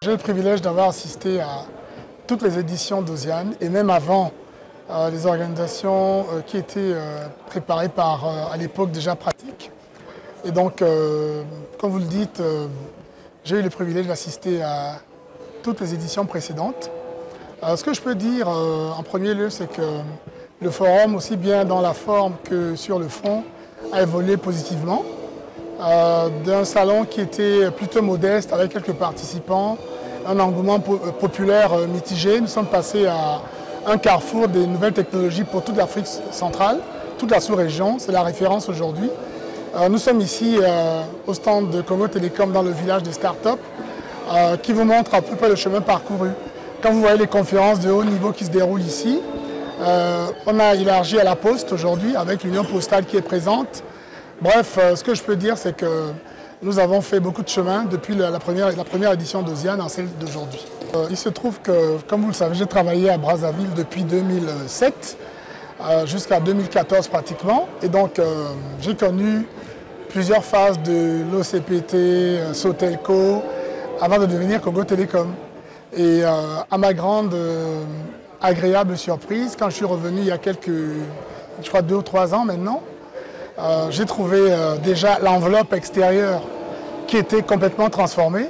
J'ai le privilège d'avoir assisté à toutes les éditions d'Osiane et même avant les organisations qui étaient préparées par, à l'époque déjà pratiques. Et donc, comme vous le dites, j'ai eu le privilège d'assister à toutes les éditions précédentes. Ce que je peux dire en premier lieu, c'est que le forum, aussi bien dans la forme que sur le fond, a évolué positivement. D'un salon qui était plutôt modeste avec quelques participants, un engouement populaire mitigé, nous sommes passés à un carrefour des nouvelles technologies pour toute l'Afrique centrale, toute la sous-région, c'est la référence aujourd'hui. Nous sommes ici au stand de Congo Télécom dans le village des startups qui vous montre à peu près le chemin parcouru. Quand vous voyez les conférences de haut niveau qui se déroulent ici, on a élargi à la Poste aujourd'hui avec l'Union postale qui est présente. Bref, ce que je peux dire, c'est que nous avons fait beaucoup de chemin depuis la première édition d'Osiane à celle d'aujourd'hui. Il se trouve que, comme vous le savez, j'ai travaillé à Brazzaville depuis 2007 jusqu'à 2014 pratiquement. Et donc, j'ai connu plusieurs phases de l'OCPT, Sotelco, avant de devenir Congo Télécom. Et à ma grande agréable surprise, quand je suis revenu il y a je crois 2 ou 3 ans maintenant, j'ai trouvé déjà l'enveloppe extérieure qui était complètement transformée.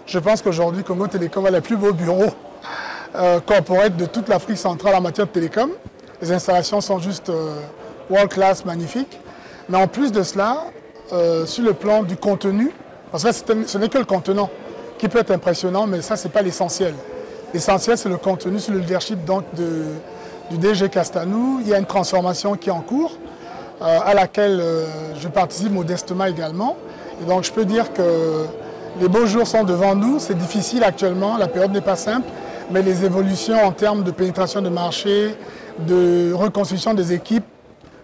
Je pense qu'aujourd'hui, Congo Télécom a les plus beaux bureaux corporate de toute l'Afrique centrale en matière de télécom. Les installations sont juste world class, magnifiques. Mais en plus de cela, sur le plan du contenu, parce que ce n'est que le contenant qui peut être impressionnant, mais ça, ce n'est pas l'essentiel. L'essentiel, c'est le contenu sur le leadership donc, du DG Castanou. Il y a une transformation qui est en cours, à laquelle je participe modestement également. Et donc je peux dire que les beaux jours sont devant nous. C'est difficile actuellement, la période n'est pas simple, mais les évolutions en termes de pénétration de marché, de reconstruction des équipes,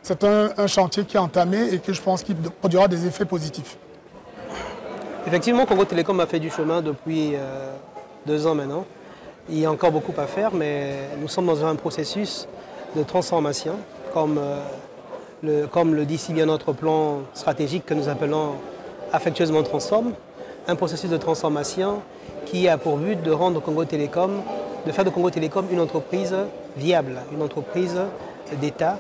c'est un chantier qui est entamé et que je pense qu'il produira des effets positifs. Effectivement, Congo Télécom a fait du chemin depuis 2 ans maintenant. Il y a encore beaucoup à faire, mais nous sommes dans un processus de transformation, comme le dit si bien notre plan stratégique que nous appelons affectueusement Transform, un processus de transformation qui a pour but de rendre Congo Télécom, de faire de Congo Télécom une entreprise viable, une entreprise d'État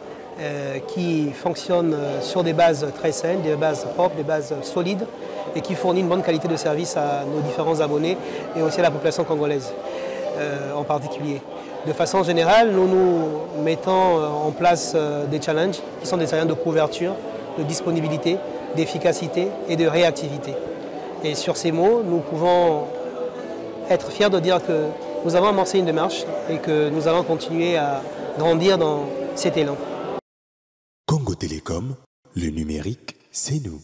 qui fonctionne sur des bases très saines, des bases propres, des bases solides et qui fournit une bonne qualité de service à nos différents abonnés et aussi à la population congolaise en particulier. De façon générale, nous mettons en place des challenges qui sont des challenges de couverture, de disponibilité, d'efficacité et de réactivité. Et sur ces mots, nous pouvons être fiers de dire que nous avons amorcé une démarche et que nous allons continuer à grandir dans cet élan. Congo Télécom, le numérique, c'est nous.